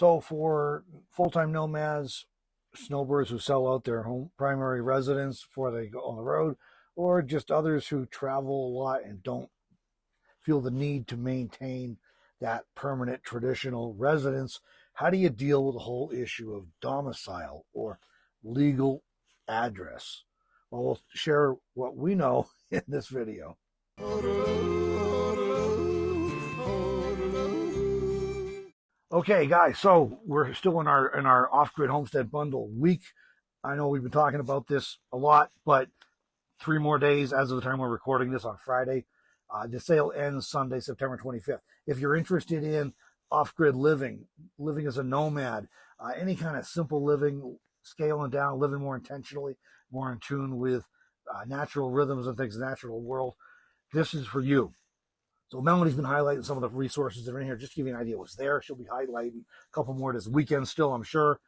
So for full-time nomads, snowbirds who sell out their home primary residence before they go on the road, or just others who travel a lot and don't feel the need to maintain that permanent traditional residence, how do you deal with the whole issue of domicile or legal address? Well, we'll share what we know in this video. Okay, guys, so we're still in our off-grid homestead bundle week. I know we've been talking about this a lot, but 3 more days as of the time we're recording this on Friday. The sale ends Sunday, September 25th. If you're interested in off-grid living as a nomad, any kind of simple living, scaling down, living more intentionally, more in tune with natural rhythms and things, the natural world, this is for you. So Melody's been highlighting some of the resources that are in here, just to give you an idea what's there. She'll be highlighting a couple more this weekend still, I'm sure.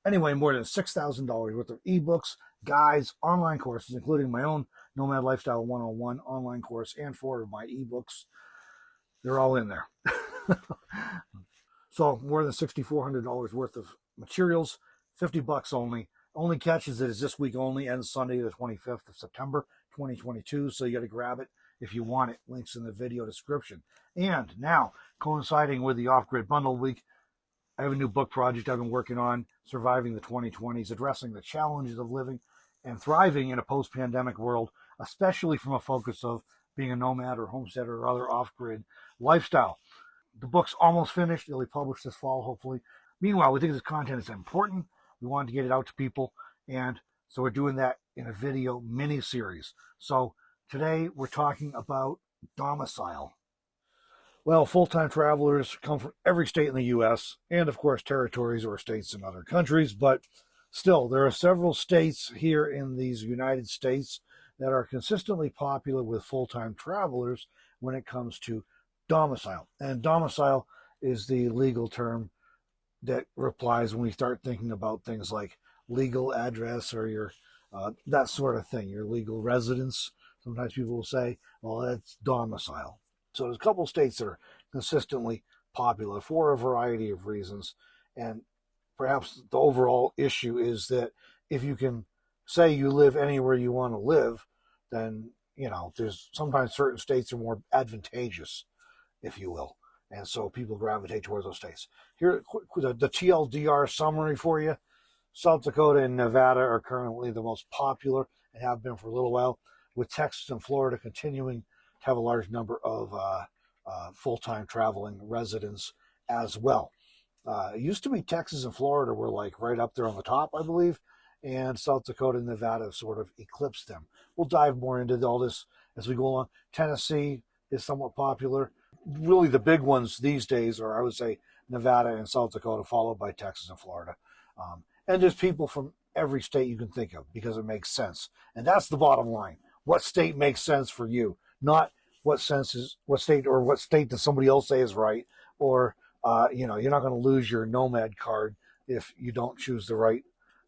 Anyway, more than $6,000 worth of ebooks, guides, online courses, including my own Nomad Lifestyle 101 online course and 4 of my ebooks. They're all in there. So more than $6,400 worth of materials, $50 only. Only catch is that it's this week only, ends Sunday the 25th of September 2022. So you got to grab it if you want it. Links in the video description. And now, coinciding with the off-grid bundle week, I have a new book project I've been working on, Surviving the 2020s, addressing the challenges of living and thriving in a post-pandemic world, especially from a focus of being a nomad or homesteader or other off-grid lifestyle. The book's almost finished. It'll be published this fall, hopefully. Meanwhile, we think this content is important. We wanted to get it out to people, and so we're doing that in a video mini-series. So today we're talking about domicile. Well, full-time travelers come from every state in the U.S. and, of course, territories or states in other countries. But still, there are several states here in these United States that are consistently popular with full-time travelers when it comes to domicile. And domicile is the legal term that applies when we start thinking about things like legal address or your that sort of thing, your legal residence. Sometimes people will say, well, that's domicile. So there's a couple of states that are consistently popular for a variety of reasons. And perhaps the overall issue is that if you can say you live anywhere you want to live, then, you know, there's sometimes certain states are more advantageous, if you will. And so people gravitate towards those states. Here, the TLDR summary for you. South Dakota and Nevada are currently the most popular and have been for a little while, with Texas and Florida continuing to have a large number of full-time traveling residents as well. It used to be Texas and Florida were like right up there on the top, I believe, and South Dakota and Nevada sort of eclipsed them. We'll dive more into all this as we go along. Tennessee is somewhat popular. Really the big ones these days are, I would say, Nevada and South Dakota, followed by Texas and Florida. And there's people from every state you can think of because it makes sense. And that's the bottom line. What state makes sense for you? Not what state does somebody else say is right, or you're not going to lose your nomad card if you don't choose the right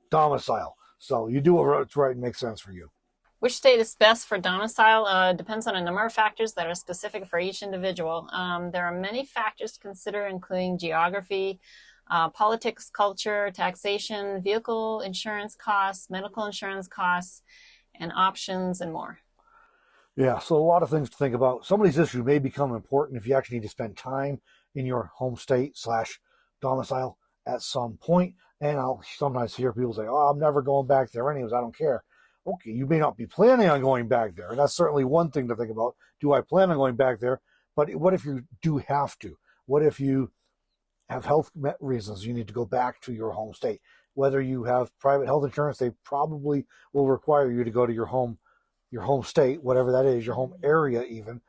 domicile. So you do what's right and makes sense for you. Which state is best for domicile depends on a number of factors that are specific for each individual. There are many factors to consider, including geography, politics, culture, taxation, vehicle insurance costs, medical insurance costs, and options, and more. Yeah, so a lot of things to think about. Some of these issues may become important if you actually need to spend time in your home state / domicile at some point. And I'll sometimes hear people say, oh, I'm never going back there anyways, I don't care. Okay, you may not be planning on going back there. And that's certainly one thing to think about. Do I plan on going back there? But what if you do have to? What if you have health reasons you need to go back to your home state? Whether you have private health insurance, they probably will require you to go to your home state, whatever that is, your home area even.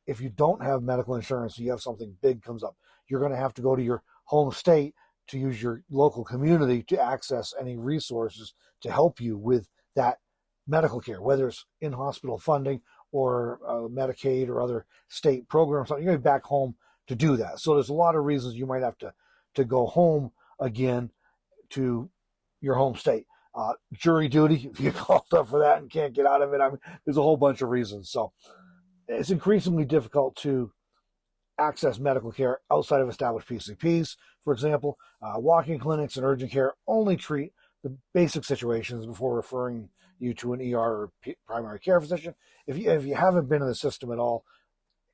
If you don't have medical insurance, you have something big comes up, you're going to have to go to your home state to use your local community to access any resources to help you with that medical care, whether it's in-hospital funding or Medicaid or other state programs. You're going to be back home to do that. So there's a lot of reasons you might have to go home again to your home state. Jury duty, if you get called up for that and can't get out of it. I mean, there's a whole bunch of reasons. So it's increasingly difficult to access medical care outside of established PCPs. For example, walk-in clinics and urgent care only treat the basic situations before referring you to an ER or primary care physician. If you haven't been in the system at all,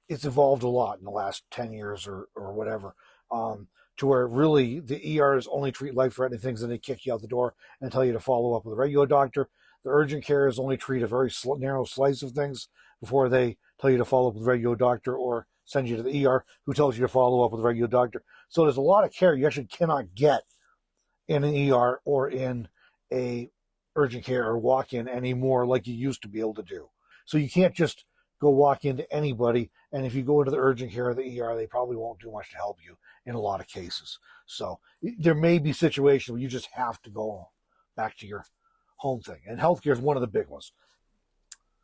it's evolved a lot in the last 10 years or whatever, to where really the ERs only treat life-threatening things and they kick you out the door and tell you to follow up with a regular doctor. The urgent cares only treat a very narrow slice of things before they tell you to follow up with a regular doctor or send you to the ER, who tells you to follow up with a regular doctor. So there's a lot of care you actually cannot get in an ER or in a urgent care or walk-in anymore like you used to be able to do. So you can't just go walk into anybody, and if you go into the urgent care or the ER, they probably won't do much to help you in a lot of cases. So there may be situations where you just have to go back to your home thing, and healthcare is one of the big ones.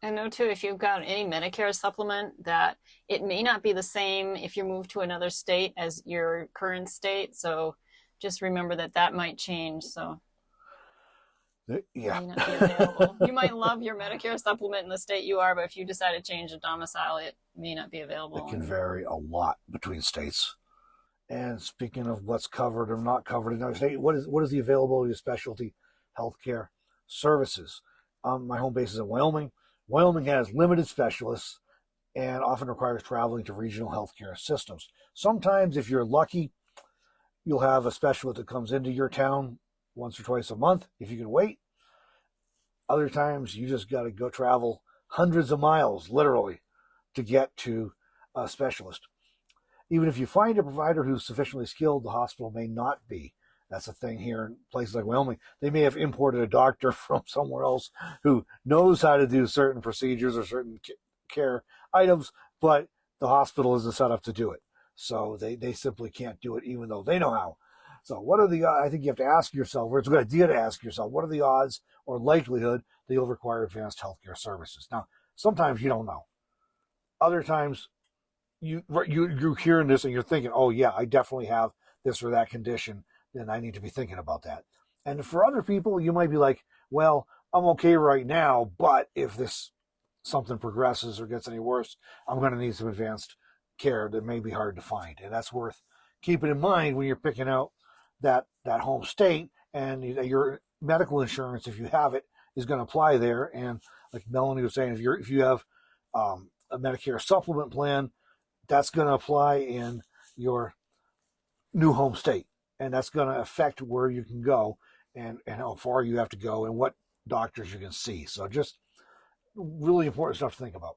I know too, if you've got any Medicare supplement, that it may not be the same if you move to another state as your current state. So just remember that might change. So yeah, may not be available. You might love your Medicare supplement in the state you are, but if you decide to change the domicile, it may not be available. It can vary a lot between states. And speaking of what's covered or not covered in another state, what is the availability of specialty healthcare services? My home base is in Wyoming. Wyoming has limited specialists and often requires traveling to regional healthcare systems. Sometimes, if you're lucky, you'll have a specialist that comes into your town once or twice a month, if you can wait. Other times, you just got to go travel hundreds of miles, literally, to get to a specialist. Even if you find a provider who's sufficiently skilled, the hospital may not be. That's a thing here in places like Wyoming. They may have imported a doctor from somewhere else who knows how to do certain procedures or certain care items, but the hospital isn't set up to do it. So they simply can't do it, even though they know how. So what are the, I think you have to ask yourself, or it's a good idea to ask yourself, what are the odds or likelihood that you'll require advanced healthcare services? Now, sometimes you don't know. Other times, you're hearing this and you're thinking, oh yeah, I definitely have this or that condition, then I need to be thinking about that. And for other people, you might be like, well, I'm okay right now, but if this something progresses or gets any worse, I'm going to need some advanced care that may be hard to find. And that's worth keeping in mind when you're picking out that home state, and your medical insurance, if you have it, is going to apply there. And like Melanie was saying, if you have a Medicare supplement plan, that's going to apply in your new home state. And that's going to affect where you can go and how far you have to go and what doctors you can see. So just really important stuff to think about.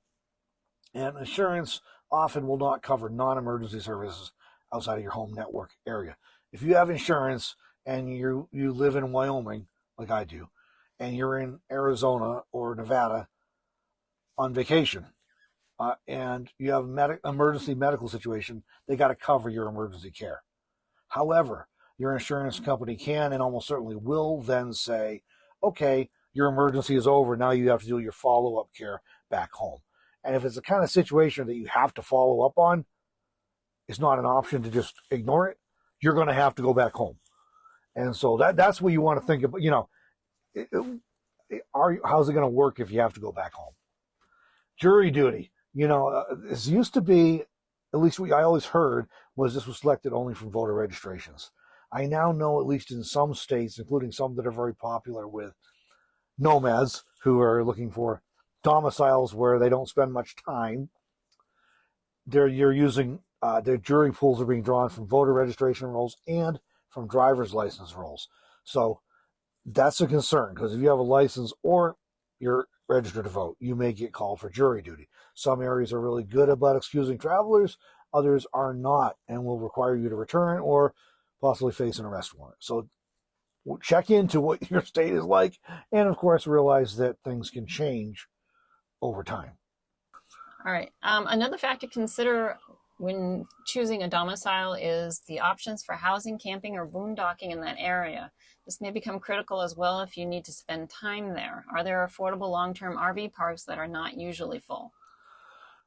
And insurance often will not cover non-emergency services outside of your home network area. If you have insurance and you live in Wyoming, like I do, and you're in Arizona or Nevada on vacation, and you have emergency medical situation, they got to cover your emergency care. However, your insurance company can and almost certainly will then say, okay, your emergency is over. Now you have to do your follow-up care back home. And if it's the kind of situation that you have to follow up on, it's not an option to just ignore it. You're going to have to go back home. And so that's what you want to think about. How's it going to work if you have to go back home? Jury duty. This used to be, at least what I always heard, was this was selected only from voter registrations. I now know, at least in some states, including some that are very popular with nomads who are looking for domiciles where they don't spend much time, their jury pools are being drawn from voter registration rolls and from driver's license rolls. So that's a concern, because if you have a license or you're registered to vote, you may get called for jury duty. Some areas are really good about excusing travelers, others are not, and will require you to return or possibly face an arrest warrant. So check into what your state is like, and of course realize that things can change over time. All right. Another factor to consider when choosing a domicile is the options for housing, camping, or boondocking in that area. This may become critical as well if you need to spend time there. Are there affordable long-term RV parks that are not usually full?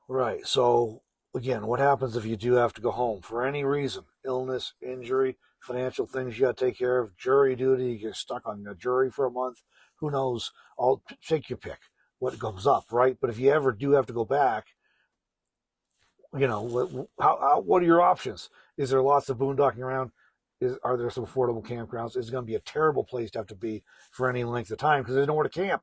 Right. So again, what happens if you do have to go home for any reason? Illness, injury, financial things you got to take care of, jury duty, you get stuck on a jury for a month. Who knows? I'll take your pick, what comes up, right? But if you ever do have to go back, You know, what are your options? Is there lots of boondocking around? Are there some affordable campgrounds? Is it going to be a terrible place to have to be for any length of time because there's nowhere to camp,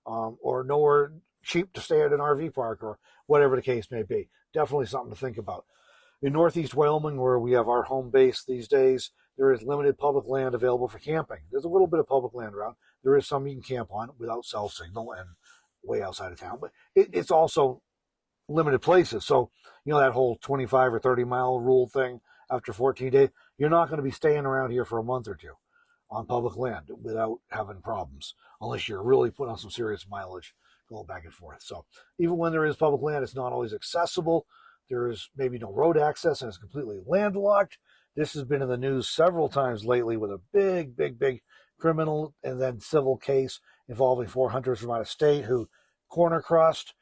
or nowhere cheap to stay at an RV park, or whatever the case may be? Definitely something to think about. In Northeast Wyoming, where we have our home base these days, there is limited public land available for camping. There's a little bit of public land around. There is some you can camp on without cell signal and way outside of town, but it's also limited places. So, you know, that whole 25 or 30-mile rule thing after 14 days, you're not going to be staying around here for a month or two on public land without having problems, unless you're really putting on some serious mileage going back and forth. So even when there is public land, it's not always accessible. There is maybe no road access and it's completely landlocked. This has been in the news several times lately with a big criminal and then civil case involving 4 hunters from out of state who corner crossed.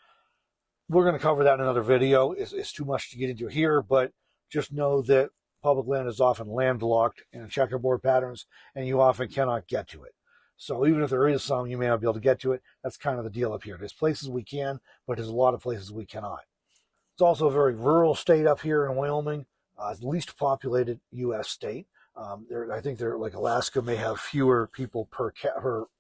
We're going to cover that in another video. It's too much to get into here, but just know that public land is often landlocked in checkerboard patterns, and you often cannot get to it. So even if there is some, you may not be able to get to it. That's kind of the deal up here. There's places we can, but there's a lot of places we cannot. It's also a very rural state up here in Wyoming. It's the least populated U.S. state. I think they're like Alaska may have fewer people per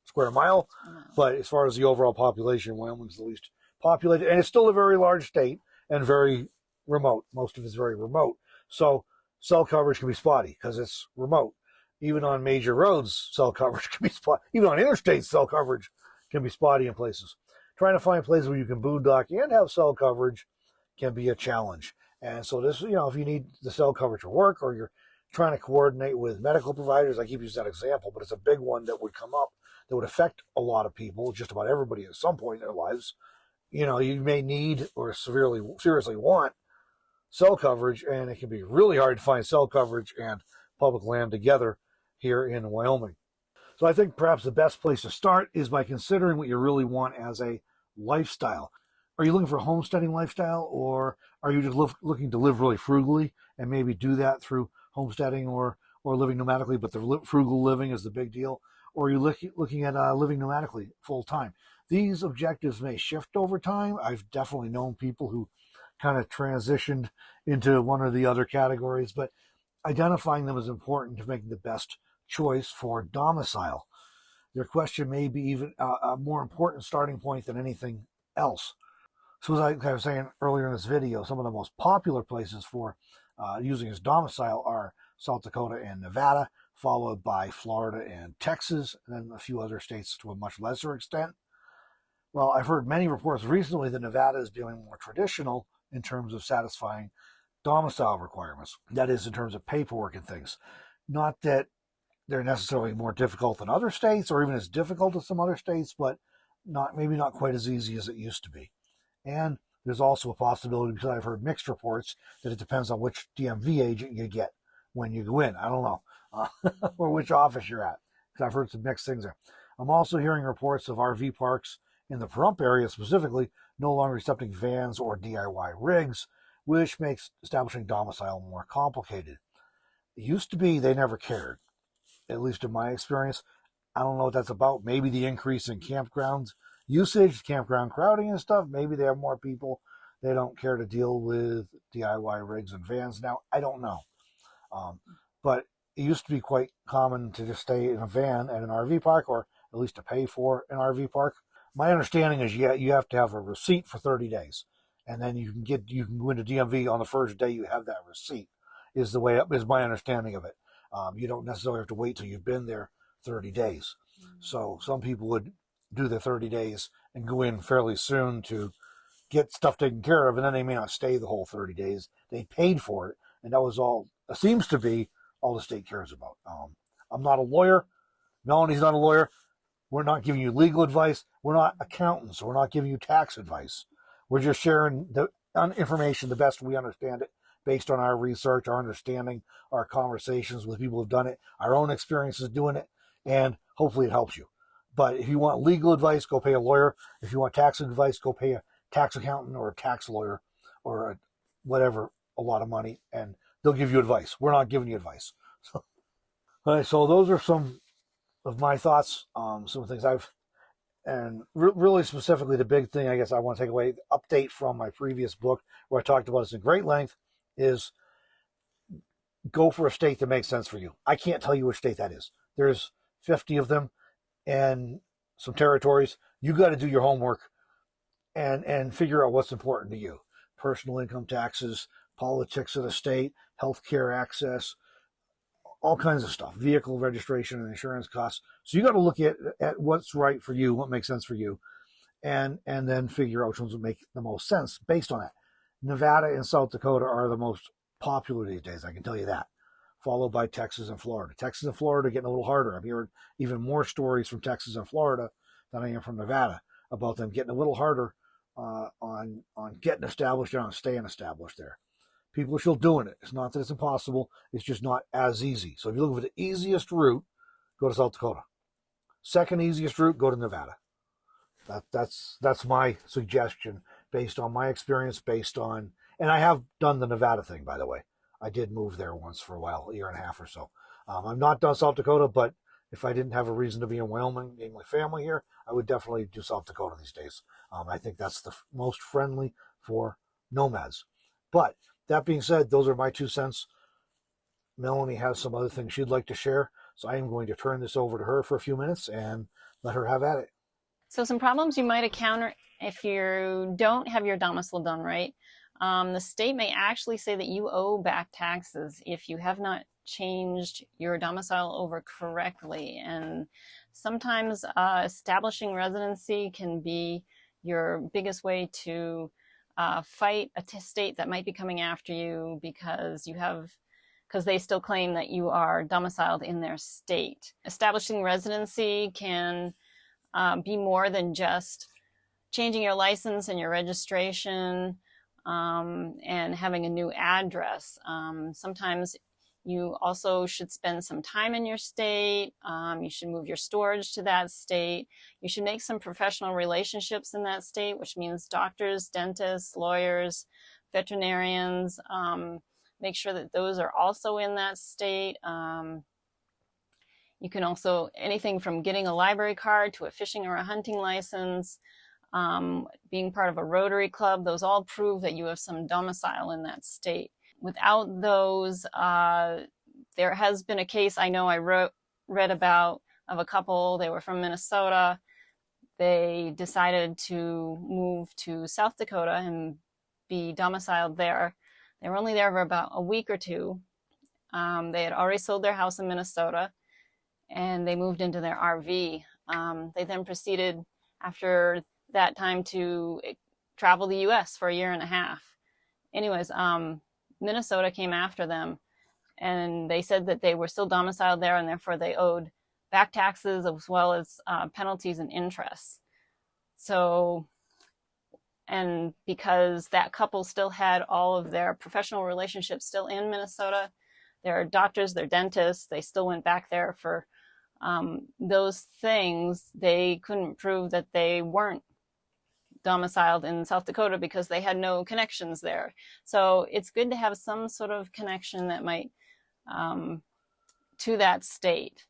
square mile, but as far as the overall population, Wyoming's the least populated, and it's still a very large state and very remote. Most of it's very remote. So cell coverage can be spotty because it's remote. Even on major roads, cell coverage can be spotty. Even on interstates, cell coverage can be spotty in places. Trying to find places where you can boondock and have cell coverage can be a challenge. And so this, you know, if you need the cell coverage to work, or you're trying to coordinate with medical providers, I keep using that example, but it's a big one that would come up that would affect a lot of people, just about everybody at some point in their lives. You know, you may need or seriously want cell coverage, and it can be really hard to find cell coverage and public land together here in Wyoming. So I think perhaps the best place to start is by considering what you really want as a lifestyle. Are you looking for a homesteading lifestyle, or are you just looking to live really frugally and maybe do that through homesteading or living nomadically, but the frugal living is the big deal? Or are you looking at living nomadically full time? These objectives may shift over time. I've definitely known people who kind of transitioned into one or the other categories, but identifying them is important to making the best choice for domicile. Their question may be even a more important starting point than anything else. So as I was saying earlier in this video, some of the most popular places for using as domicile are South Dakota and Nevada, followed by Florida and Texas, and then a few other states to a much lesser extent. Well, I've heard many reports recently that Nevada is becoming more traditional in terms of satisfying domicile requirements. That is, in terms of paperwork and things. Not that they're necessarily more difficult than other states, or even as difficult as some other states, but maybe not quite as easy as it used to be. And there's also a possibility, because I've heard mixed reports, that it depends on which DMV agent you get when you go in. I don't know. Or which office you're at, because I've heard some mixed things there. I'm also hearing reports of RV parks in the Pahrump area specifically no longer accepting vans or DIY rigs, which makes establishing domicile more complicated. It used to be they never cared, at least in my experience. I don't know what that's about. Maybe the increase in campgrounds usage, campground crowding and stuff. Maybe they have more people. They don't care to deal with DIY rigs and vans now. I don't know. But it used to be quite common to just stay in a van at an RV park, or at least to pay for an RV park. My understanding is you have to have a receipt for 30 days. And then you can go into DMV on the first day you have that receipt, is my understanding of it. You don't necessarily have to wait till you've been there 30 days. So some people would do the 30 days and go in fairly soon to get stuff taken care of, and then they may not stay the whole 30 days. They paid for it, and that was all, it seems to be, all the state cares about. I'm not a lawyer. Melanie's not a lawyer. We're not giving you legal advice. We're not accountants. We're not giving you tax advice. We're just sharing the information the best we understand it, based on our research, our understanding, our conversations with people who've done it, our own experiences doing it, and hopefully it helps you. But if you want legal advice, go pay a lawyer. If you want tax advice, go pay a tax accountant or a tax lawyer or a lot of money, and they'll give you advice. We're not giving you advice. So those are some of my thoughts, some things I've And really specifically, the big thing I guess I want to take away, the update from my previous book where I talked about this in great length, is go for a state that makes sense for you. I can't tell you which state that is. There's 50 of them and some territories. You got to do your homework and figure out what's important to you. Personal income taxes, politics of the state, healthcare access, all kinds of stuff, vehicle registration and insurance costs. So you got to look at what's right for you, what makes sense for you, and then figure out which ones would make the most sense based on that. Nevada and South Dakota are the most popular these days, I can tell you that, followed by Texas and Florida. Texas and Florida are getting a little harder. I've heard even more stories from Texas and Florida than I am from Nevada about them getting a little harder on getting established there and staying established there. People are still doing it. It's not that it's impossible. It's just not as easy. So if you look for the easiest route, go to South Dakota. Second easiest route, go to Nevada. That's my suggestion based on my experience, based on, and I have done the Nevada thing, by the way. I did move there once for a while, a year and a half or so. I'm not done South Dakota, but if I didn't have a reason to be in Wyoming, being my family here, I would definitely do South Dakota these days. I think that's the most friendly for nomads. But that being said, those are my 2 cents. Melanie has some other things she'd like to share, so I am going to turn this over to her for a few minutes and let her have at it. So some problems you might encounter if you don't have your domicile done right. The state may actually say that you owe back taxes if you have not changed your domicile over correctly. And sometimes establishing residency can be your biggest way to fight a state that might be coming after you because they still claim that you are domiciled in their state. Establishing residency can be more than just changing your license and your registration and having a new address. Sometimes you also should spend some time in your state. You should move your storage to that state. You should make some professional relationships in that state, which means doctors, dentists, lawyers, veterinarians. Make sure that those are also in that state. You can also, anything from getting a library card to a fishing or a hunting license, being part of a Rotary Club, those all prove that you have some domicile in that state. Without those, there has been a case I know I read about of a couple. They were from Minnesota. They decided to move to South Dakota and be domiciled there. They were only there for about a week or two. They had already sold their house in Minnesota and they moved into their RV. They then proceeded after that time to travel the US for a year and a half. Anyways, Minnesota came after them and they said that they were still domiciled there and therefore they owed back taxes as well as penalties and interest. So, and because that couple still had all of their professional relationships still in Minnesota, their doctors, their dentists, they still went back there for those things. They couldn't prove that they weren't domiciled in South Dakota because they had no connections there. So it's good to have some sort of connection that might to that state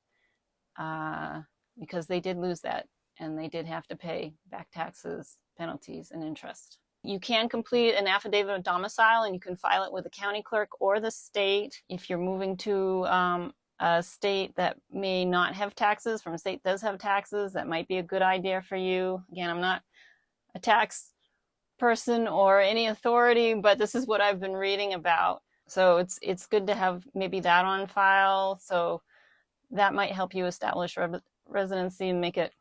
because they did lose that and they did have to pay back taxes, penalties, and interest. You can complete an affidavit of domicile and you can file it with the county clerk or the state. If you're moving to a state that may not have taxes, from a state that does have taxes, that might be a good idea for you. Again, I'm not a tax person or any authority, but this is what I've been reading about. So it's good to have maybe that on file. So that might help you establish residency and make it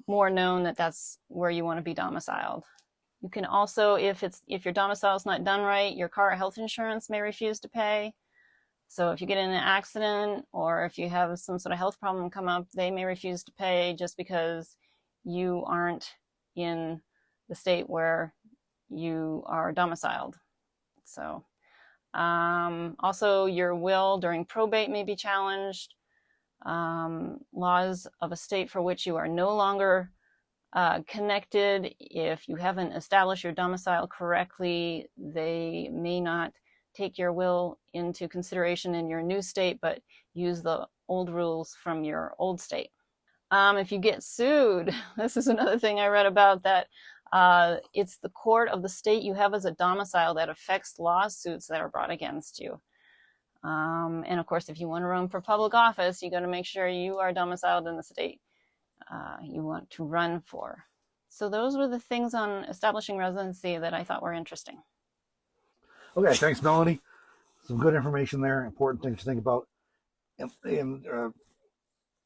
more known that that's where you want to be domiciled. You can also, if your domicile is not done right, your car health insurance may refuse to pay. So if you get in an accident or if you have some sort of health problem come up, they may refuse to pay just because you aren't in the state where you are domiciled. So also your will during probate may be challenged. Laws of a state for which you are no longer connected, if you haven't established your domicile correctly, they may not take your will into consideration in your new state, but use the old rules from your old state. If you get sued, this is another thing I read about, that it's the court of the state you have as a domicile that affects lawsuits that are brought against you. And of course, if you want to run for public office, you got to make sure you are domiciled in the state you want to run for. So those were the things on establishing residency that I thought were interesting. Okay, thanks, Melanie. Some good information there, important things to think about. And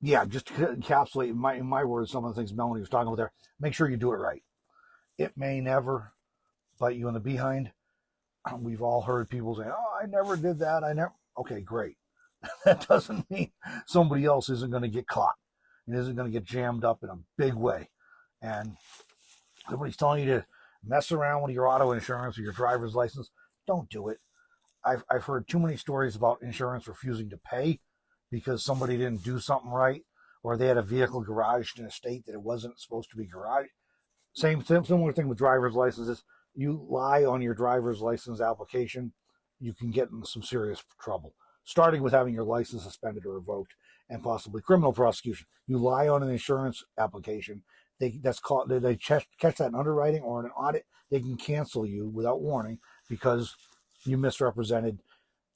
yeah, just to encapsulate in my words some of the things Melanie was talking about there. Make sure you do it right. It may never bite you in the behind. We've all heard people say, "Oh, I never did that. I never." Okay, great. That doesn't mean somebody else isn't going to get caught and isn't going to get jammed up in a big way. And somebody's telling you to mess around with your auto insurance or your driver's license. Don't do it. I've heard too many stories about insurance refusing to pay because somebody didn't do something right, or they had a vehicle garaged in a state that it wasn't supposed to be garaged. Similar thing with driver's licenses. You lie on your driver's license application, you can get in some serious trouble, starting with having your license suspended or revoked and possibly criminal prosecution. You lie on an insurance application, they catch that in underwriting or in an audit, they can cancel you without warning because you misrepresented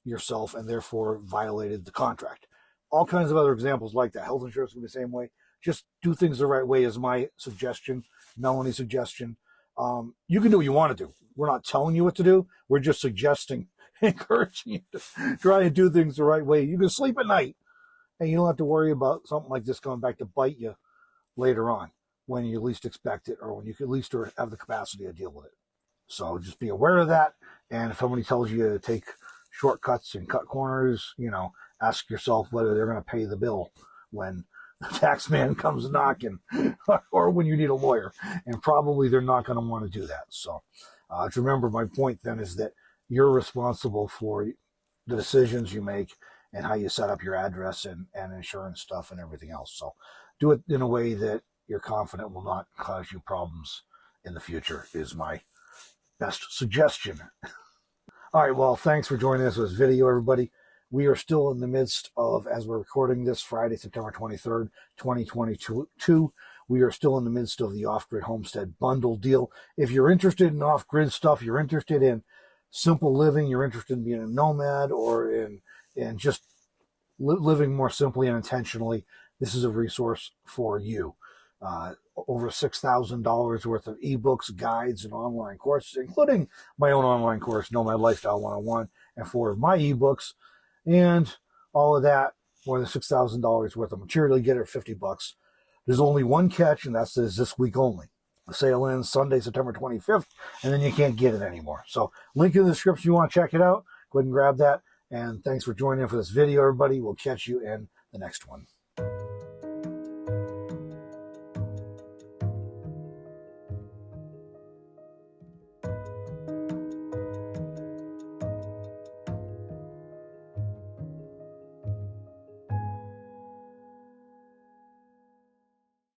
yourself and therefore violated the contract. All kinds of other examples like that. Health insurance can be the same way. Just do things the right way is my suggestion, Melanie's suggestion. You can do what you want to do. We're not telling you what to do. We're just suggesting, encouraging you to try and do things the right way. You can sleep at night and you don't have to worry about something like this coming back to bite you later on when you least expect it or when you at least have the capacity to deal with it. So just be aware of that. And if somebody tells you to take shortcuts and cut corners, ask yourself whether they're going to pay the bill when the tax man comes knocking or when you need a lawyer. And probably they're not going to want to do that. So to remember, my point then is that you're responsible for the decisions you make and how you set up your address and insurance stuff and everything else. So do it in a way that you're confident will not cause you problems in the future is my best suggestion. All right, well, thanks for joining us with this video, everybody. We are still in the midst of, as we're recording this Friday, September 23rd, 2022, we are still in the midst of the off-grid homestead bundle deal. If you're interested in off-grid stuff, you're interested in simple living, you're interested in being a nomad or in just living more simply and intentionally, this is a resource for you. Over $6,000 worth of ebooks, guides, and online courses, including my own online course, Nomad Lifestyle 101, and 4 of my ebooks, and all of that, more than $6,000 worth of material. You get it for $50. There's only one catch, and that's this week only. The sale ends Sunday, September 25th, and then you can't get it anymore. So link in the description if you want to check it out. Go ahead and grab that. And thanks for joining in for this video, everybody. We'll catch you in the next one.